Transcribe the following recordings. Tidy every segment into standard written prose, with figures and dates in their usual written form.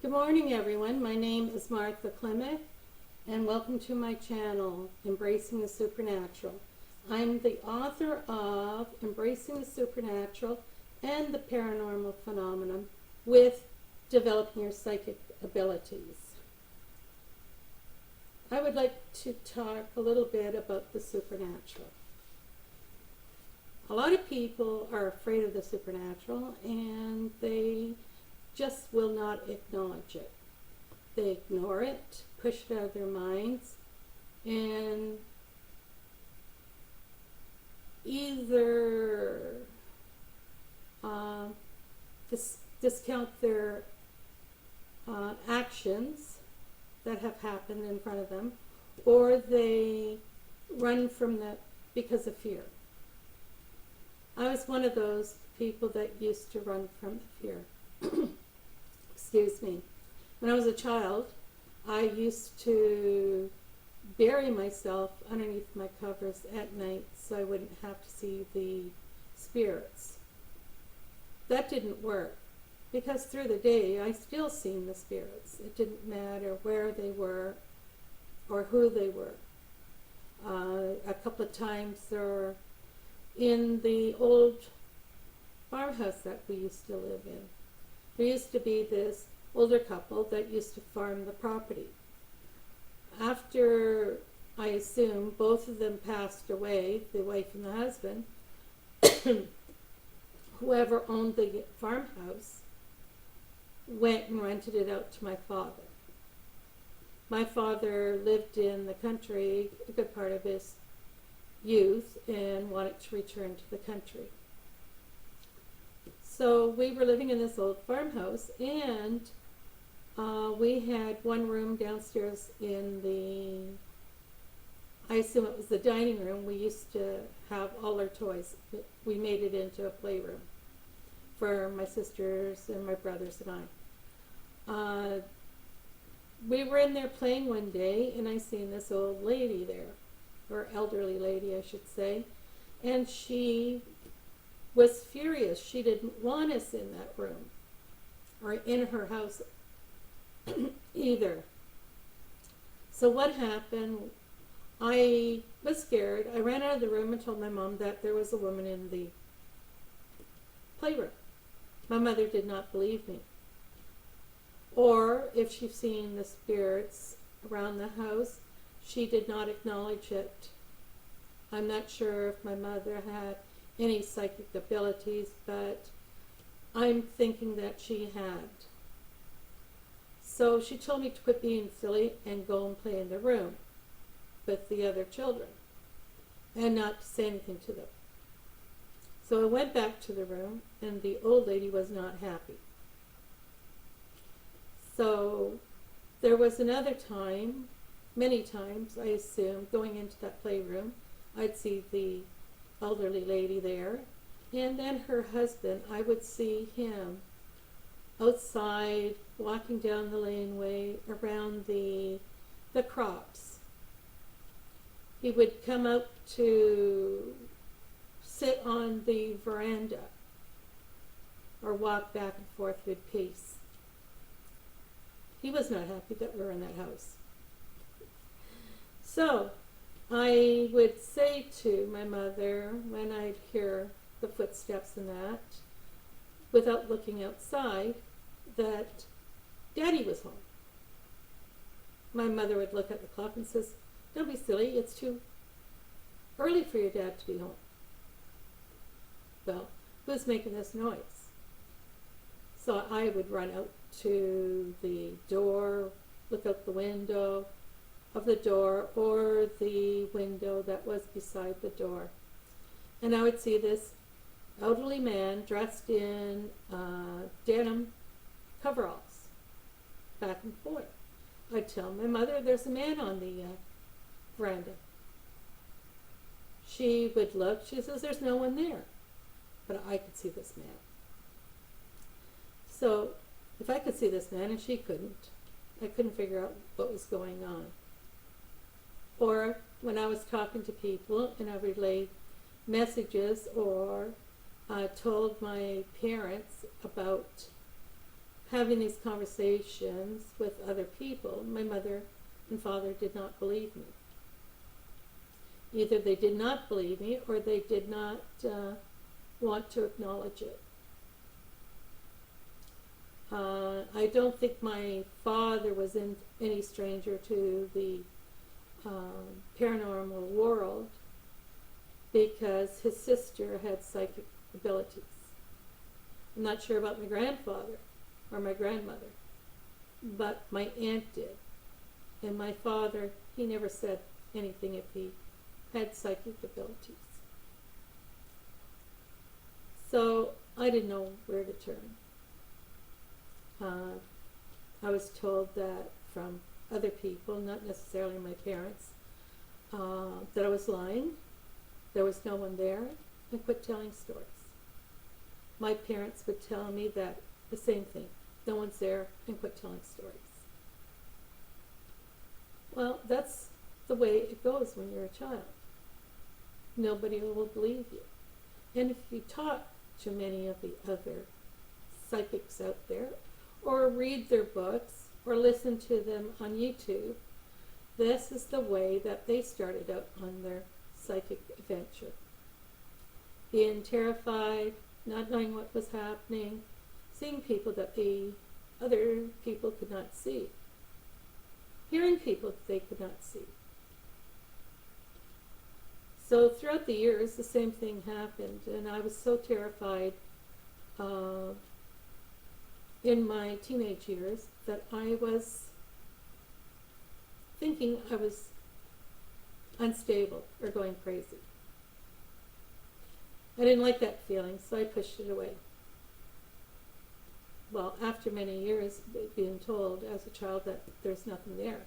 Good morning, everyone. My name is Martha Clement, and welcome to my channel, Embracing the Supernatural. I'm the author of Embracing the Supernatural and the Paranormal Phenomenon with Developing Your Psychic Abilities. I would like to talk a little bit about the supernatural. A lot of people are afraid of the supernatural, and they just will not acknowledge it. They ignore it, push it out of their minds, and either discount their actions that have happened in front of them, or they run from that because of fear. I was one of those people that used to run from the fear. Excuse me. When I was a child, I used to bury myself underneath my covers at night so I wouldn't have to see the spirits. That didn't work because through the day I still seen the spirits. It didn't matter where they were or who they were. A couple of times in the old farmhouse that we used to live in, there used to be this older couple that used to farm the property. After, I assume, both of them passed away, the wife and the husband, whoever owned the farmhouse went and rented it out to my father. My father lived in the country a good part of his youth and wanted to return to the country. So we were living in this old farmhouse, and we had one room downstairs in I assume it was the dining room. We used to have all our toys. We made it into a playroom for my sisters and my brothers and I. We were in there playing one day, and I seen this old lady there, or elderly lady, I should say, and she was furious. She didn't want us in that room or in her house either. So what happened, I was scared. I ran out of the room and told my mom that there was a woman in the playroom. My mother did not believe me. Or if she'd seen the spirits around the house, she did not acknowledge it. I'm not sure if my mother had any psychic abilities, but I'm thinking that she had. So she told me to quit being silly and go and play in the room with the other children and not to say anything to them. So I went back to the room, and the old lady was not happy. So there was another time, many times I assume, going into that playroom, I'd see the elderly lady there, and then her husband, I would see him outside walking down the laneway around the crops. He would come out to sit on the veranda or walk back and forth with peace. He was not happy that we were in that house. So I would say to my mother when I'd hear the footsteps and that, without looking outside, that Daddy was home. My mother would look at the clock and says, "Don't be silly, it's too early for your dad to be home." Well, who's making this noise? So I would run out to the door, look out the window of the door or the window that was beside the door. And I would see this elderly man dressed in denim coveralls, back and forth. I'd tell my mother, "There's a man on the veranda." She would look, she says, "There's no one there." But I could see this man. So if I could see this man and she couldn't, I couldn't figure out what was going on. Or when I was talking to people and I relayed messages or told my parents about having these conversations with other people, my mother and father did not believe me. Either they did not believe me or they did not want to acknowledge it. I don't think my father was any stranger to the paranormal world because his sister had psychic abilities. I'm not sure about my grandfather or my grandmother, but my aunt did. And my father, he never said anything if he had psychic abilities. So I didn't know where to turn. I was told that from other people, not necessarily my parents, that I was lying, there was no one there, and quit telling stories. My parents would tell me that the same thing, no one's there, and quit telling stories. Well, that's the way it goes when you're a child. Nobody will believe you. And if you talk to many of the other psychics out there, or read their books, or listen to them on YouTube, this is the way that they started out on their psychic adventure. Being terrified, not knowing what was happening, seeing people that the other people could not see, hearing people that they could not see. So throughout the years, the same thing happened, and I was so terrified in my teenage years that I was thinking I was unstable or going crazy. I didn't like that feeling, so I pushed it away. Well, after many years being told as a child that there's nothing there,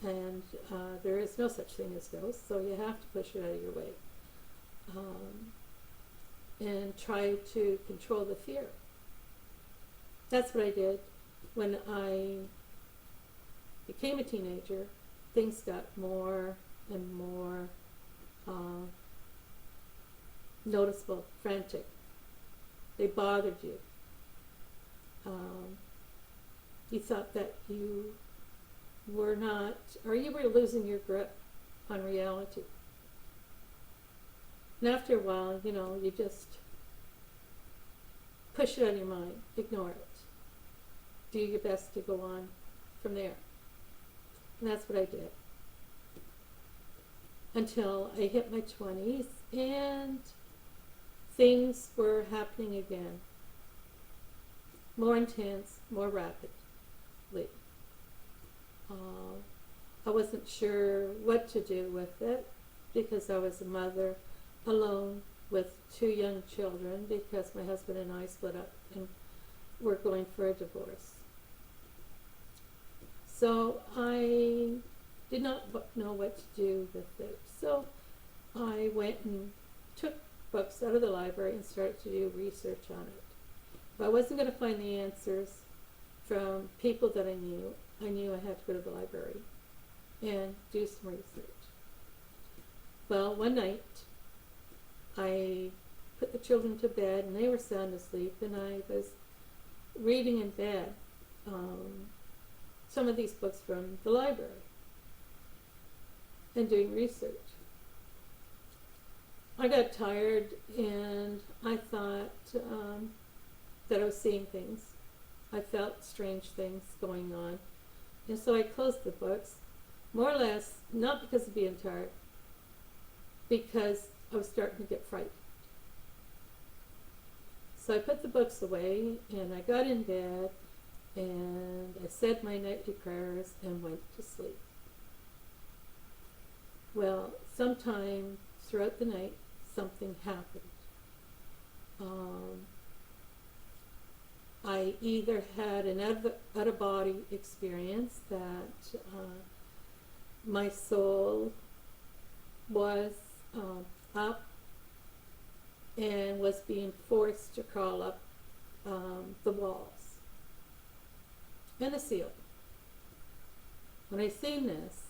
and there is no such thing as ghosts, so you have to push it out of your way and try to control the fear. That's what I did. When I became a teenager, things got more and more noticeable, frantic. They bothered you. You thought that you were not, or you were losing your grip on reality. And after a while, you just push it out of your mind, ignore it. Do your best to go on from there. And that's what I did. Until I hit my 20s and things were happening again. More intense, more rapidly. I wasn't sure what to do with it because I was a mother alone with 2 young children because my husband and I split up and were going for a divorce. So I did not know what to do with it. So I went and took books out of the library and started to do research on it. If I wasn't going to find the answers from people that I knew I had to go to the library and do some research. Well, one night I put the children to bed and they were sound asleep, and I was reading in bed some of these books from the library and doing research. I got tired and I thought that I was seeing things. I felt strange things going on. And so I closed the books, more or less, not because of being tired, because I was starting to get frightened. So I put the books away and I got in bed and I said my nightly prayers and went to sleep. Well, sometime throughout the night, something happened. I either had an out-of-body experience that my soul was up and was being forced to crawl up the walls and the ceiling. When I seen this,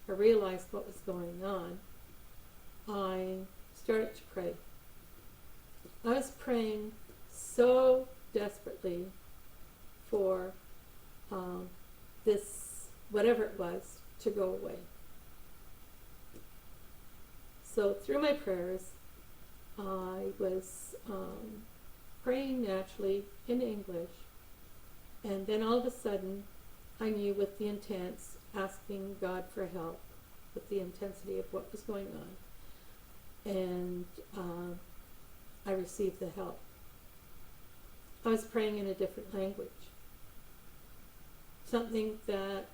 I realized what was going on. I started to pray. I was praying so desperately desperately for this, whatever it was, to go away. So through my prayers, I was praying naturally in English, and then all of a sudden I knew with the intense asking God for help, with the intensity of what was going on, and I received the help. I was praying in a different language, something that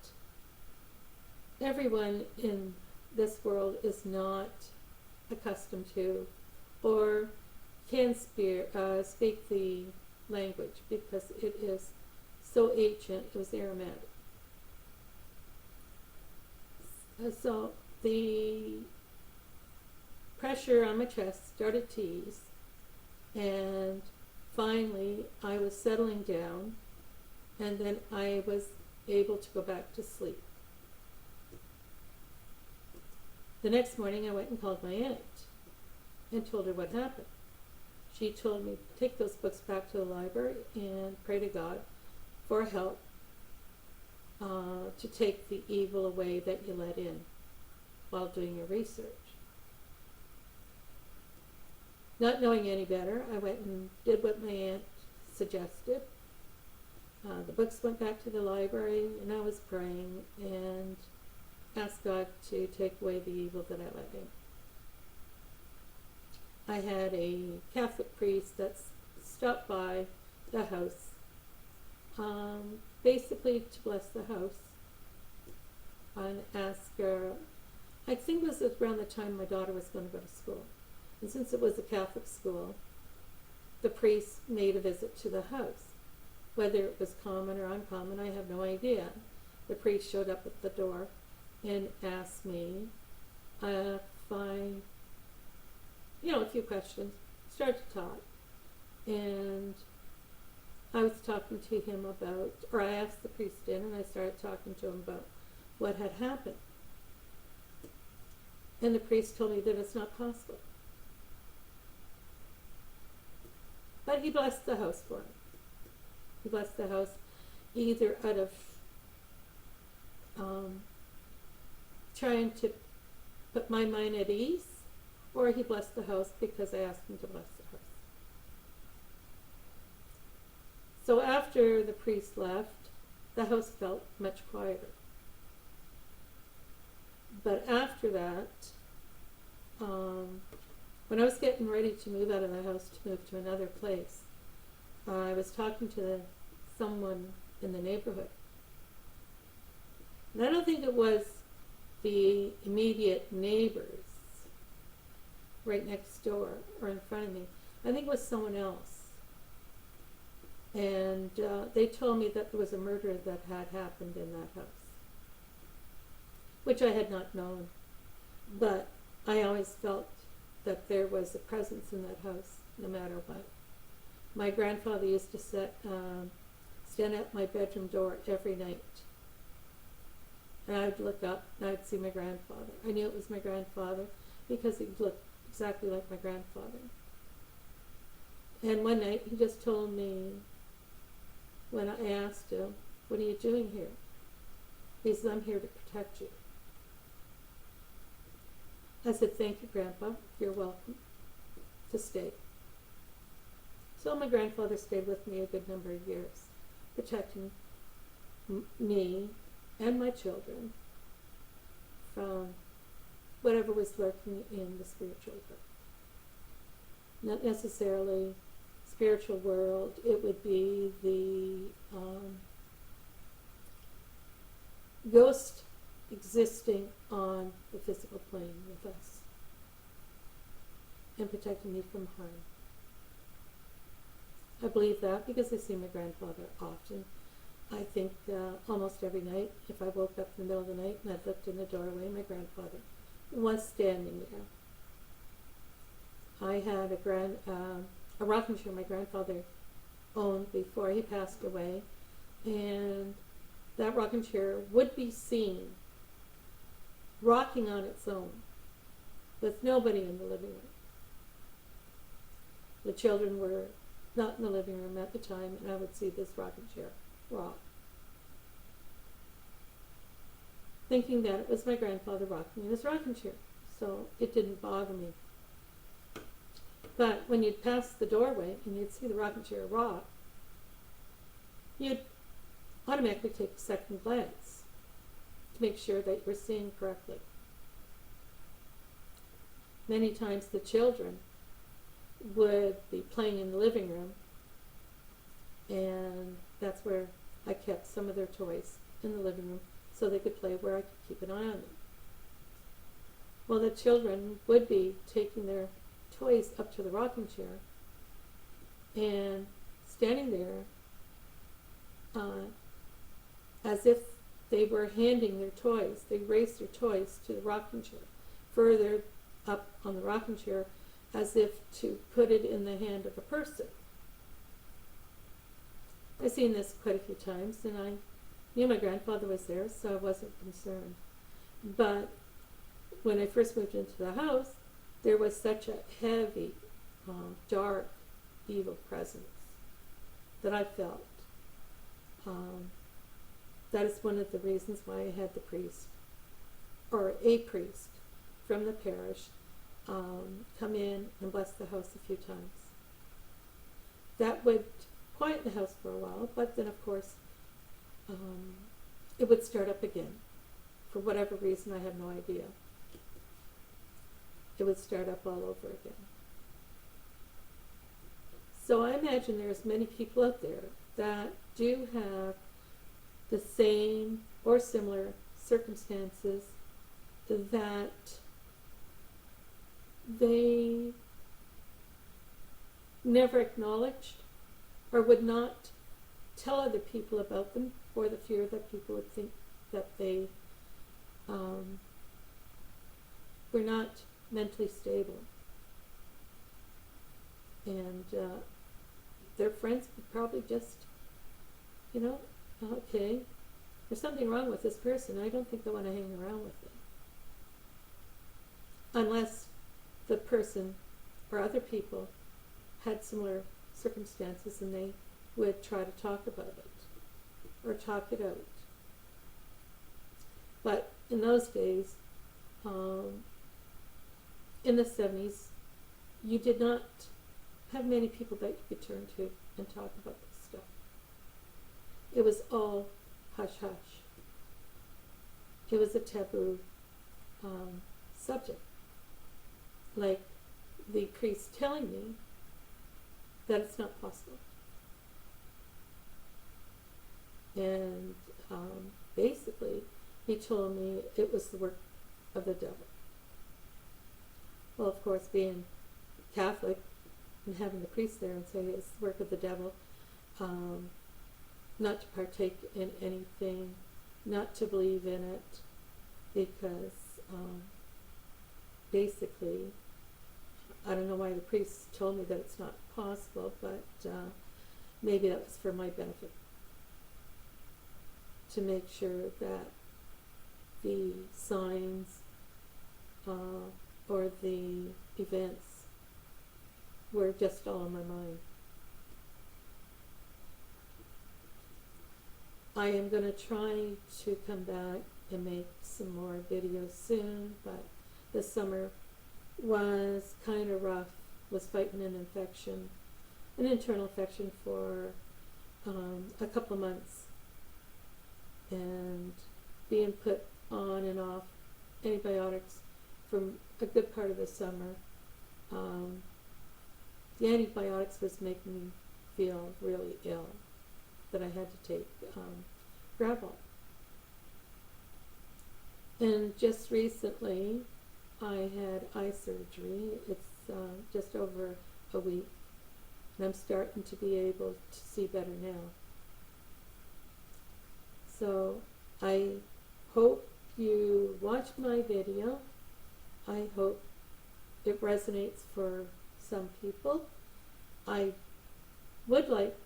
everyone in this world is not accustomed to or can speak the language, because it is so ancient. It was Aramaic. So the pressure on my chest started to ease, and finally I was settling down, and then I was able to go back to sleep. The next morning I went and called my aunt and told her what happened. She told me to take those books back to the library and pray to God for help to take the evil away that you let in while doing your research. Not knowing any better, I went and did what my aunt suggested. The books went back to the library, and I was praying and asked God to take away the evil that I let in. I had a Catholic priest that stopped by the house, basically to bless the house and ask her. I think this was around the time my daughter was going to go to school. And since it was a Catholic school, the priest made a visit to the house. Whether it was common or uncommon, I have no idea. The priest showed up at the door and asked me if I, a few questions, started to talk. And I was talking to him about, or I asked the priest in, and I started talking to him about what had happened. And the priest told me that it's not possible. But he blessed the house for me. He blessed the house either out of trying to put my mind at ease, or he blessed the house because I asked him to bless the house. So after the priest left, the house felt much quieter. But after that, when I was getting ready to move out of the house to move to another place, I was talking to someone in the neighborhood. And I don't think it was the immediate neighbors right next door or in front of me. I think it was someone else. And they told me that there was a murder that had happened in that house, which I had not known. But I always felt that there was a presence in that house, no matter what. My grandfather used to stand at my bedroom door every night. And I would look up and I'd see my grandfather. I knew it was my grandfather because he looked exactly like my grandfather. And one night he just told me, when I asked him, "What are you doing here?" He said, "I'm here to protect you." I said, "Thank you, Grandpa. You're welcome to stay." So my grandfather stayed with me a good number of years, protecting me and my children from whatever was lurking in the spiritual world. Not necessarily spiritual world, it would be the ghost existing on the physical plane with us and protecting me from harm. I believe that because I see my grandfather often. I think almost every night, if I woke up in the middle of the night and I looked in the doorway, my grandfather was standing there. I had a rocking chair my grandfather owned before he passed away, and that rocking chair would be seen rocking on its own with nobody in the living room. The children were not in the living room at the time, and I would see this rocking chair rock, thinking that it was my grandfather rocking in his rocking chair, so it didn't bother me. But when you'd pass the doorway and you'd see the rocking chair rock, you'd automatically take a second glance to make sure that you were seeing correctly. Many times the children would be playing in the living room, and that's where I kept some of their toys, in the living room, so they could play where I could keep an eye on them. Well, the children would be taking their toys up to the rocking chair and standing there as if they were handing their toys. They raised their toys to the rocking chair, further up on the rocking chair, as if to put it in the hand of a person. I've seen this quite a few times, and I knew my grandfather was there, so I wasn't concerned. But when I first moved into the house, there was such a heavy, dark, evil presence that I felt. That is one of the reasons why I had the priest, or a priest from the parish, come in and bless the house a few times. That would quiet the house for a while, but then of course it would start up again. For whatever reason, I have no idea. It would start up all over again. So I imagine there's many people out there that do have the same or similar circumstances that they never acknowledged or would not tell other people about them for the fear that people would think that they were not mentally stable. And their friends would probably just, okay, there's something wrong with this person. I don't think I want to hang around with them. Unless the person or other people had similar circumstances and they would try to talk about it or talk it out. But in those days, in the 70s, you did not have many people that you could turn to and talk about this stuff. It was all hush-hush. It was a taboo subject. Like the priest telling me that it's not possible. And basically, he told me it was the work of the devil. Well, of course, being Catholic and having the priest there and say it's the work of the devil, not to partake in anything, not to believe in it, because basically, I don't know why the priest told me that it's not possible, but maybe that was for my benefit, to make sure that the signs or the events were just all in my mind. I am going to try to come back and make some more videos soon, but this summer was kind of rough. Was fighting an infection, an internal infection for a couple of months, and being put on and off antibiotics for a good part of the summer. The antibiotics was making me feel really ill, that I had to take Gravol. And just recently, I had eye surgery. It's just over a week, and I'm starting to be able to see better now. So I hope you watched my video. I hope it resonates for some people. I would like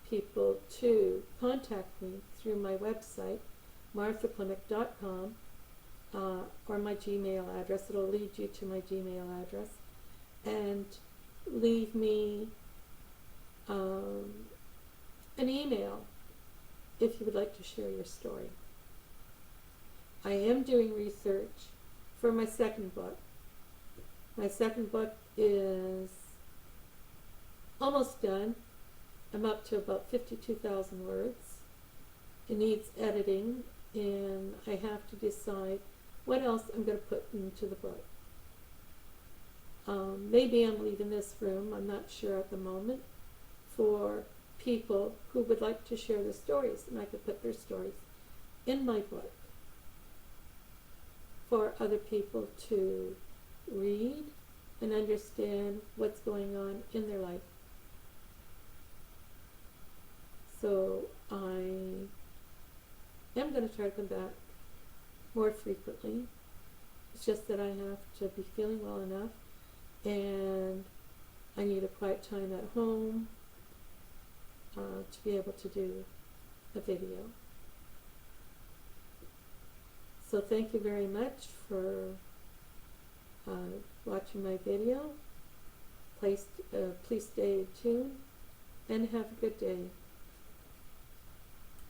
people to contact me through my website, marthaklimek.com, or my Gmail address. It'll lead you to my Gmail address, and leave me um, an email if you would like to share your story. I am doing research for my second book. My second book is almost done. I'm up to about 52,000 words. It needs editing, and I have to decide what else I'm going to put into the book. Maybe I'm leaving this room, I'm not sure at the moment, for people who would like to share their stories, and I could put their stories in my book for other people to read and understand what's going on in their life. So I am going to try to come back more frequently. It's just that I have to be feeling well enough, and I need a quiet time at home to be able to do a video. So thank you very much for watching my video. Please stay tuned and have a good day.